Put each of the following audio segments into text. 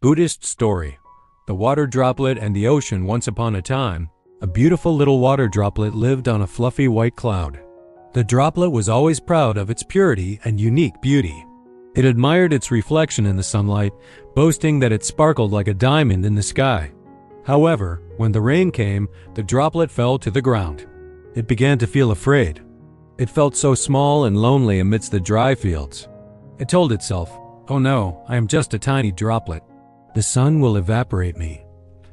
Buddhist story. The water droplet and the ocean. Once upon a time, a beautiful little water droplet lived on a fluffy white cloud. The droplet was always proud of its purity and unique beauty. It admired its reflection in the sunlight, boasting that it sparkled like a diamond in the sky. However, when the rain came, the droplet fell to the ground. It began to feel afraid. It felt so small and lonely amidst the dry fields. It told itself, "Oh no, I am just a tiny droplet. The sun will evaporate me,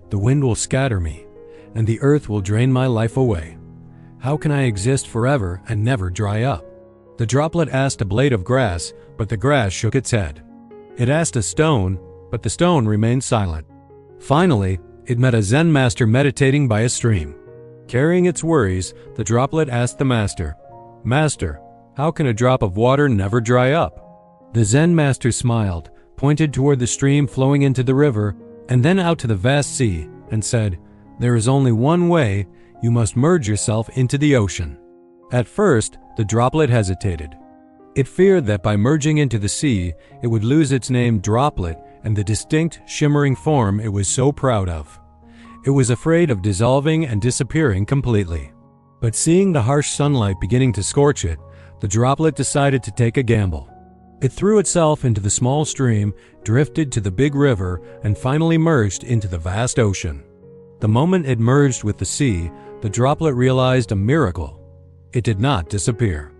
the wind will scatter me, and the earth will drain my life away. How can I exist forever and never dry up?" The droplet asked a blade of grass, but the grass shook its head. It asked a stone, but the stone remained silent. Finally, it met a Zen master meditating by a stream. Carrying its worries, the droplet asked the master, "Master, how can a drop of water never dry up?" The Zen master smiled, pointed toward the stream flowing into the river, and then out to the vast sea, and said, "There is only one way. You must merge yourself into the ocean." At first, the droplet hesitated. It feared that by merging into the sea, it would lose its name Droplet and the distinct, shimmering form it was so proud of. It was afraid of dissolving and disappearing completely. But seeing the harsh sunlight beginning to scorch it, the droplet decided to take a gamble. It threw itself into the small stream, drifted to the big river, and finally merged into the vast ocean. The moment it merged with the sea, the droplet realized a miracle. It did not disappear.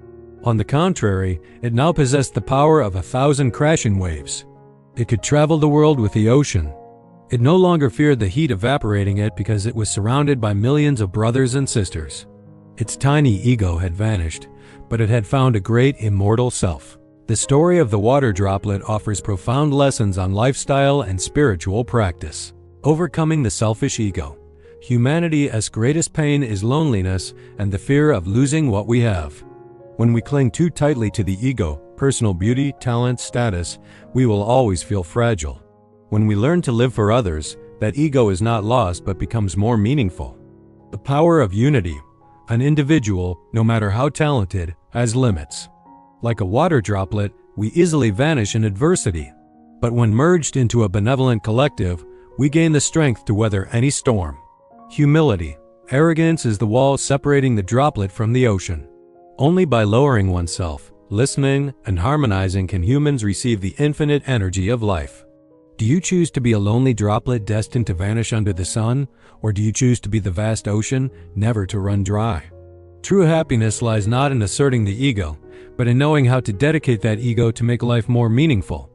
On the contrary, it now possessed the power of 1,000 crashing waves. It could travel the world with the ocean. It no longer feared the heat evaporating it because it was surrounded by millions of brothers and sisters. Its tiny ego had vanished, but it had found a great immortal self. The story of the water droplet offers profound lessons on lifestyle and spiritual practice. Overcoming the selfish ego. Humanity's greatest pain is loneliness and the fear of losing what we have. When we cling too tightly to the ego, personal beauty, talent, status, we will always feel fragile. When we learn to live for others, that ego is not lost but becomes more meaningful. The power of unity. An individual, no matter how talented, has limits. Like a water droplet, we easily vanish in adversity. But when merged into a benevolent collective, we gain the strength to weather any storm. Humility. Arrogance is the wall separating the droplet from the ocean. Only by lowering oneself, listening, and harmonizing can humans receive the infinite energy of life. Do you choose to be a lonely droplet destined to vanish under the sun, or do you choose to be the vast ocean, never to run dry? True happiness lies not in asserting the ego, but in knowing how to dedicate that ego to make life more meaningful.